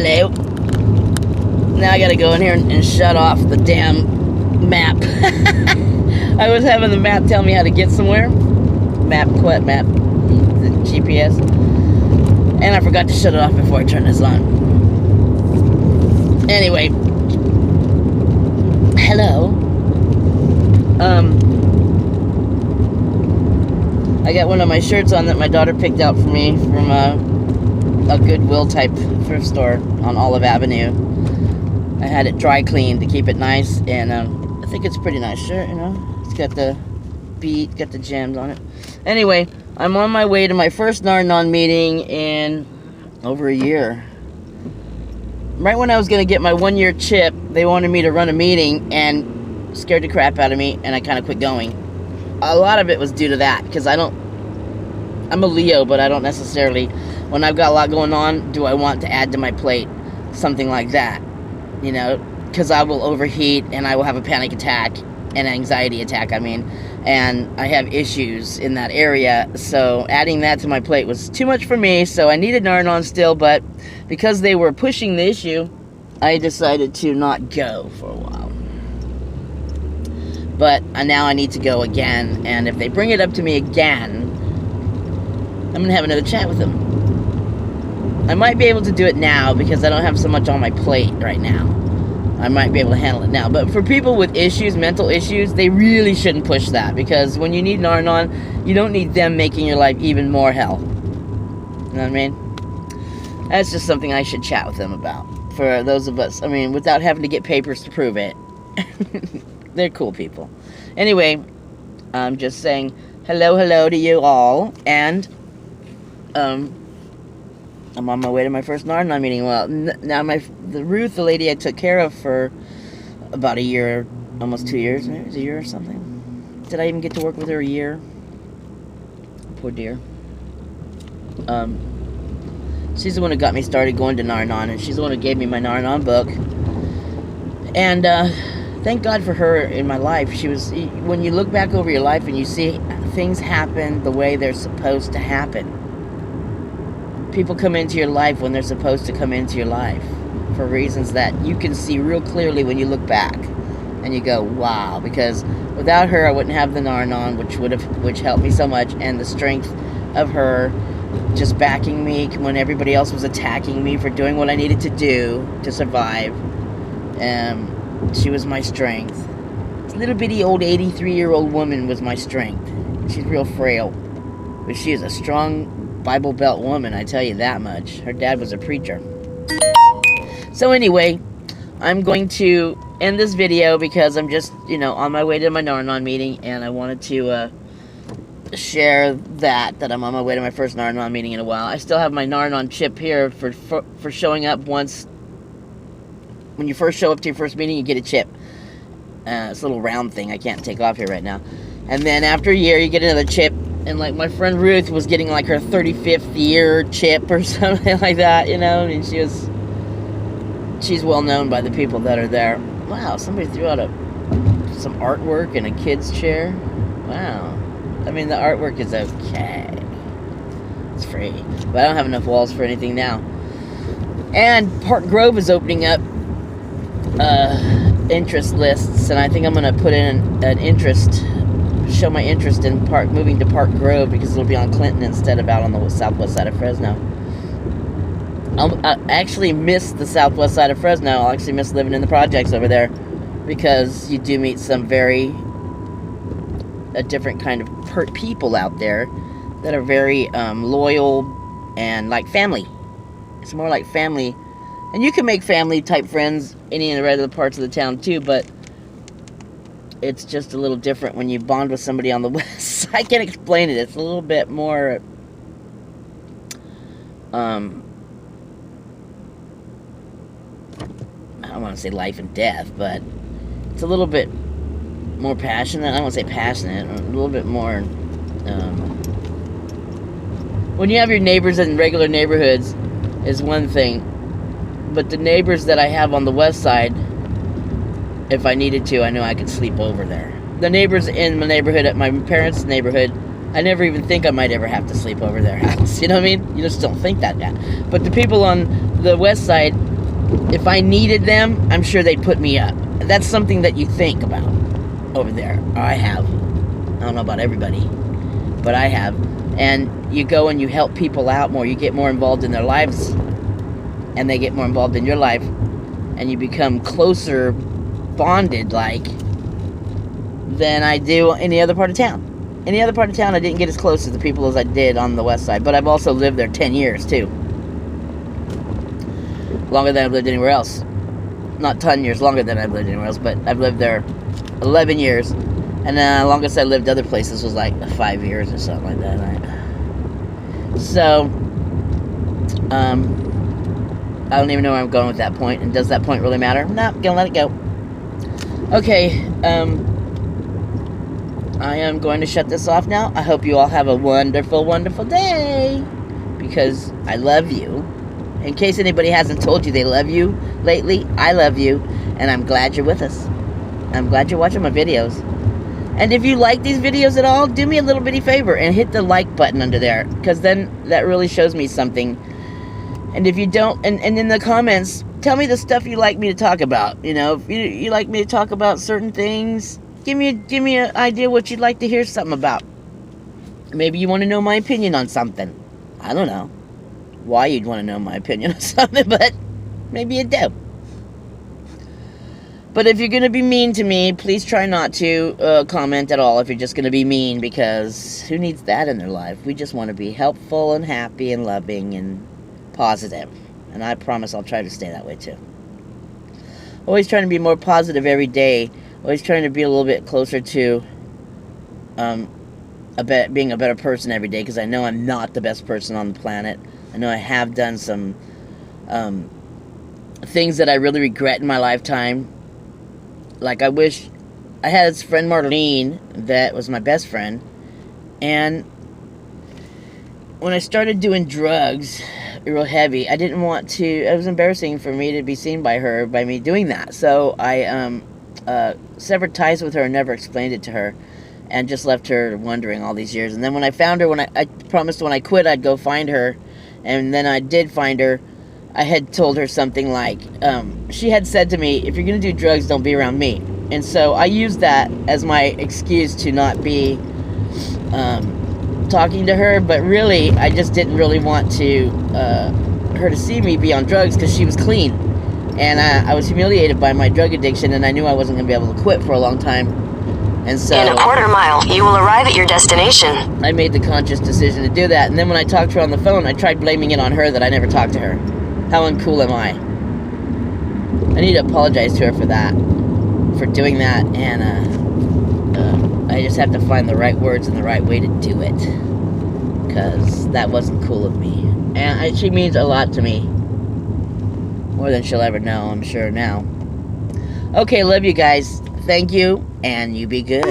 Hello. Now I gotta go in here and shut off the damn map. I was having the map tell me how to get somewhere. Map, the GPS. And I forgot to shut it off before I turn this on. Anyway. Hello. I got one of my shirts on that my daughter picked out for me from a Goodwill type thrift store on Olive Avenue. I had it dry cleaned to keep it nice, and I think it's a pretty nice shirt, you know. It's got the beat, got the gems on it. Anyway, I'm on my way to my first Narnon meeting in over a year. Right when I was going to get my 1-year chip, they wanted me to run a meeting and scared the crap out of me, and I kind of quit going. A lot of it was due to that, because I'm a Leo, but I don't necessarily, when I've got a lot going on, do I want to add to my plate something like that, you know, because I will overheat, and I will have a panic attack, an anxiety attack, I mean, and I have issues in that area, so adding that to my plate was too much for me, so I needed Narnon still, but because they were pushing the issue, I decided to not go for a while. But now I need to go again, and if they bring it up to me again, I'm going to have another chat with them. I might be able to do it now, because I don't have so much on my plate right now. I might be able to handle it now. But for people with issues, mental issues, they really shouldn't push that, because when you need Narnon, you don't need them making your life even more hell. You know what I mean? That's just something I should chat with them about. For those of us, I mean, without having to get papers to prove it. They're cool people. Anyway, I'm just saying hello to you all, and I'm on my way to my first Narnon meeting. Well, now Ruth, the lady I took care of for about a year, almost 2 years, maybe it was a year or something. Did I even get to work with her a year? Poor dear. She's the one who got me started going to Narnon, and she's the one who gave me my Narnon book. And thank God for her in my life. She was, when you look back over your life and you see things happen the way they're supposed to happen. People come into your life when they're supposed to come into your life for reasons that you can see real clearly when you look back. And you go, wow, because without her I wouldn't have the Narnon, which helped me so much, and the strength of her just backing me when everybody else was attacking me for doing what I needed to do to survive. She was my strength. This little bitty old 83-year-old woman was my strength. She's real frail, but she is a strong Bible Belt woman, I tell you that much. Her dad was a preacher. So anyway, I'm going to end this video because I'm just, on my way to my Narnon meeting, and I wanted to share that I'm on my way to my first Narnon meeting in a while. I still have my Narnon chip here for showing up once. When you first show up to your first meeting, you get a chip. It's a little round thing I can't take off here right now. And then after a year, you get another chip. And like my friend Ruth was getting like her 35th year chip or something like that, and she's well known by the people that are there. Wow, somebody threw out some artwork in a kid's chair. Wow. I mean, the artwork is okay. It's free. But I don't have enough walls for anything now. And Park Grove is opening up interest lists, and I think I'm going to put in an interest, show my interest in moving to Park Grove, because it'll be on Clinton instead of out on the southwest side of Fresno. I actually miss the southwest side of Fresno. I'll actually miss living in the projects over there, because you do meet some a different kind of people out there that are very loyal and like family. It's more like family. And you can make family-type friends in the other parts of the town, too, but it's just a little different when you bond with somebody on the west. I can't explain it. It's a little bit more, I don't want to say life and death, but it's a little bit more passionate. I don't want to say passionate. A little bit more, when you have your neighbors in regular neighborhoods is one thing. But the neighbors that I have on the west side, if I needed to, I knew I could sleep over there. The neighbors in my neighborhood, at my parents' neighborhood, I never even think I might ever have to sleep over their house. You know what I mean? You just don't think that. But the people on the west side, If I needed them, I'm sure they'd put me up. That's something that you think about over there. I have. I don't know about everybody, but I have. And you go and you help people out more. You get more involved in their lives, and they get more involved in your life, and you become closer bonded, like, than I do any other part of town. Any other part of town, I didn't get as close to the people as I did on the west side. But I've also lived there 10 years, too. Longer than I've lived anywhere else. Not 10 years longer than I've lived anywhere else, but I've lived there 11 years. And the longest I lived other places was like 5 years or something like that. Right? So, I don't even know where I'm going with that point. And does that point really matter? No, gonna let it go. Okay, I am going to shut this off now. I hope you all have a wonderful, wonderful day. Because I love you. In case anybody hasn't told you they love you lately, I love you. And I'm glad you're with us. I'm glad you're watching my videos. And if you like these videos at all, do me a little bitty favor and hit the like button under there. Because then that really shows me something. And if you don't, and in the comments, tell me the stuff you like me to talk about. You know, if you like me to talk about certain things, give me an idea what you'd like to hear something about. Maybe you want to know my opinion on something. I don't know why you'd want to know my opinion on something, but maybe you do. But if you're going to be mean to me, please try not to comment at all if you're just going to be mean, because who needs that in their life? We just want to be helpful and happy and loving and positive. And I promise I'll try to stay that way too. Always trying to be more positive every day. Always trying to be a little bit closer to being a better person every day, because I know I'm not the best person on the planet. I know I have done some things that I really regret in my lifetime. Like, I wish I had this friend Marlene that was my best friend, and when I started doing drugs real heavy, I didn't want to, it was embarrassing for me to be seen by her, by me doing that. So I severed ties with her and never explained it to her, and just left her wondering all these years. And then when I found her, when I promised when I quit I'd go find her, and then I did find her. I had told her something like, she had said to me, if you're going to do drugs, don't be around me. And so I used that as my excuse to not be talking to her, but really, I just didn't really want to her to see me be on drugs, because she was clean. And I was humiliated by my drug addiction, and I knew I wasn't going to be able to quit for a long time. And so, in a quarter mile, you will arrive at your destination. I made the conscious decision to do that. And then when I talked to her on the phone, I tried blaming it on her that I never talked to her. How uncool am I? I need to apologize to her for that, for doing that, and I just have to find the right words and the right way to do it, because that wasn't cool of me. And she means a lot to me, more than she'll ever know, I'm sure now. Okay, love you guys. Thank you, and you be good.